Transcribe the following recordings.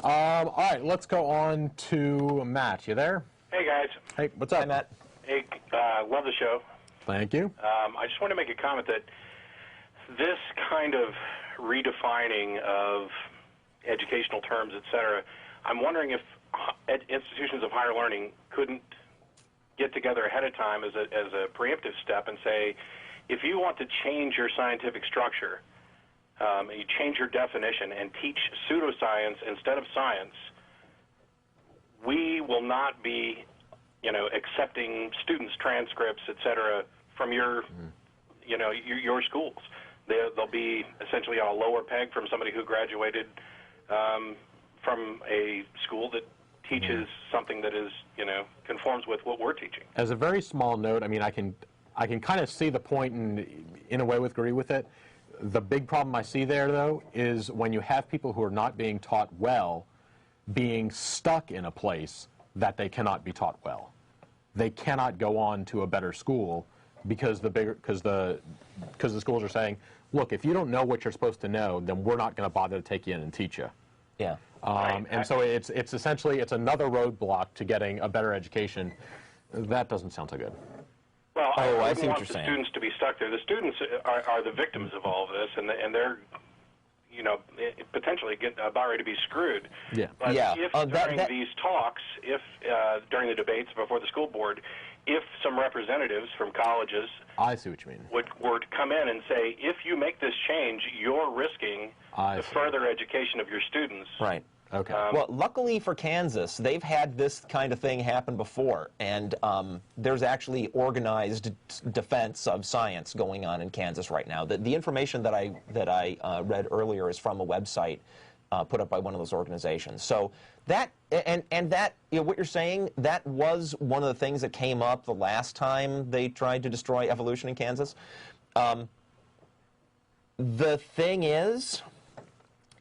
All right, let's go on to Matt. You there? Hey, guys. Hey, what's up? Hi, Matt. Hey, love the show. Thank you. I just want to make a comment that this kind of redefining of educational terms, etc., I'm wondering if institutions of higher learning couldn't get together ahead of time as a preemptive step and say, if you want to change your scientific structure, you change your definition and teach pseudoscience instead of science, we will not be, accepting students' transcripts, etc., from your, your schools. They'll be essentially on a lower peg from somebody who graduated from a school that teaches something that is, conforms with what we're teaching. As a very small note, I mean, I can kind of see the point and in a way agree with it. The big problem I see there, though, is when you have people who are not being taught well, being stuck in a place that they cannot be taught well. They cannot go on to a better school because the schools are saying, look, if you don't know what you're supposed to know, then we're not going to bother to take you in and teach you. Yeah. And so it's essentially another roadblock to getting a better education. That doesn't sound so good. Well, I see wouldn't what want you're the saying. students to be stuck there. The students are the victims of all of this, and they're, potentially about ready to be screwed. Yeah. But Yeah. if during these talks, during the debates before the school board, if some representatives from colleges I see what you mean. were to come in and say, if you make this change, you're risking the further education of your students. Right. Okay. Well, luckily for Kansas, they've had this kind of thing happen before, and there's actually organized defense of science going on in Kansas right now. The information that I read earlier is from a website put up by one of those organizations. So that and that what you're saying, that was one of the things that came up the last time they tried to destroy evolution in Kansas. The thing is,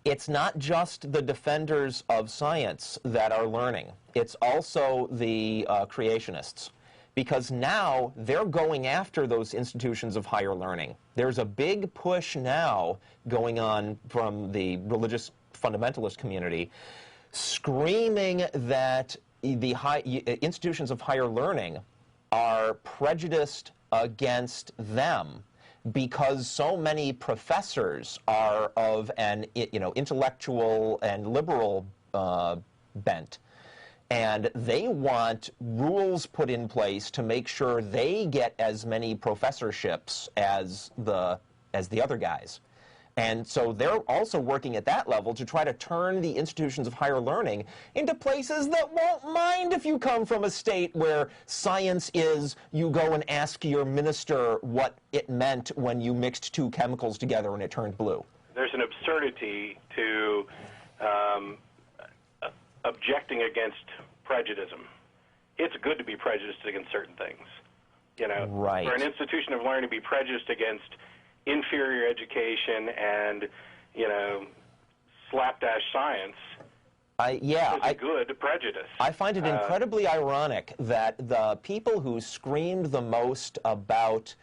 it's not just the defenders of science that are learning. It's also the creationists, because now they're going after those institutions of higher learning. There's a big push now going on from the religious fundamentalist community, screaming that the institutions of higher learning are prejudiced against them, because so many professors are of an intellectual and liberal bent, and they want rules put in place to make sure they get as many professorships as the other guys. And so they're also working at that level to try to turn the institutions of higher learning into places that won't mind if you come from a state where science is, you go and ask your minister what it meant when you mixed two chemicals together and it turned blue. There's an absurdity to objecting against prejudice. It's good to be prejudiced against certain things. Right. For an institution of learning to be prejudiced against inferior education and, slapdash science, is good prejudice. I find it incredibly ironic that the people who screamed the most about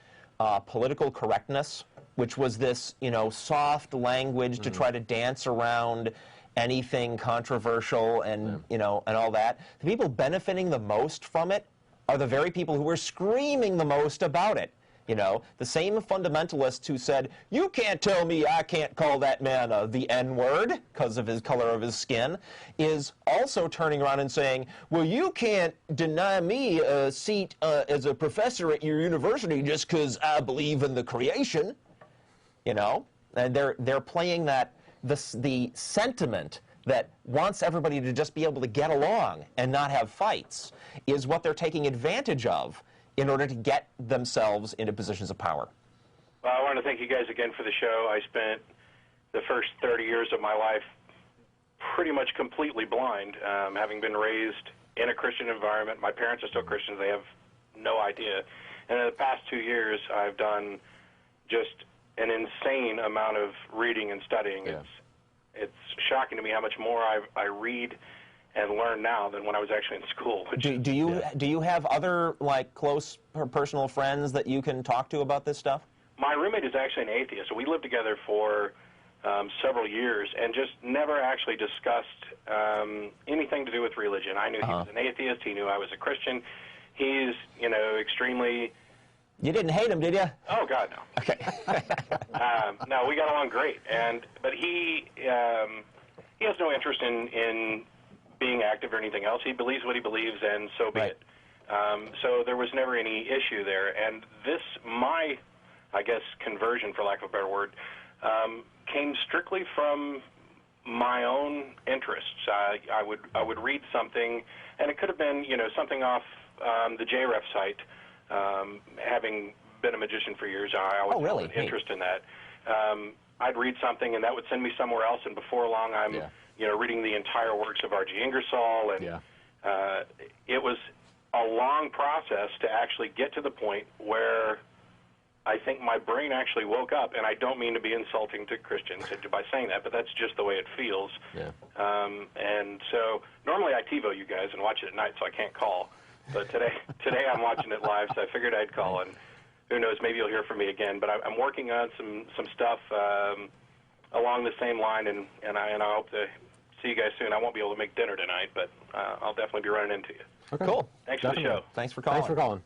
political correctness, which was this, soft language to try to dance around anything controversial and, and all that, the people benefiting the most from it are the very people who were screaming the most about it. The same fundamentalists who said, you can't tell me I can't call that man the N-word because of his color of his skin, is also turning around and saying, well, you can't deny me a seat as a professor at your university just because I believe in the creation. And they're playing the sentiment that wants everybody to just be able to get along and not have fights is what they're taking advantage of in order to get themselves into positions of power. Well, I want to thank you guys again for the show. I spent the first 30 years of my life pretty much completely blind, having been raised in a Christian environment. My parents are still Christians. They have no idea. And in the past 2 years, I've done just an insane amount of reading and studying. Yeah. It's shocking to me how much more I read and learn now than when I was actually in school. Do you have other close personal friends that you can talk to about this stuff? My roommate is actually an atheist. So we lived together for several years and just never actually discussed anything to do with religion. I knew he was an atheist. He knew I was a Christian. He's, extremely... You didn't hate him, did you? Oh, God, no. Okay. No, we got along great. But he has no interest in being active or anything else. He believes what he believes, and so be it. So there was never any issue there. And my, I guess, conversion, for lack of a better word, came strictly from my own interests. I would read something, and it could have been, something off the JREF site. Having been a magician for years, I always had an interest in that. I'd read something, and that would send me somewhere else, and before long, I'm reading the entire works of R.G. Ingersoll, and it was a long process to actually get to the point where I think my brain actually woke up, and I don't mean to be insulting to Christians by saying that, but that's just the way it feels. And so normally I TiVo you guys and watch it at night, so I can't call. But today I'm watching it live, so I figured I'd call, and who knows, maybe you'll hear from me again. But I'm working on some stuff along the same line, and I hope to see you guys soon. I won't be able to make dinner tonight, but I'll definitely be running into you. Okay. Cool. Thanks for the show. Thanks for calling. Thanks for calling.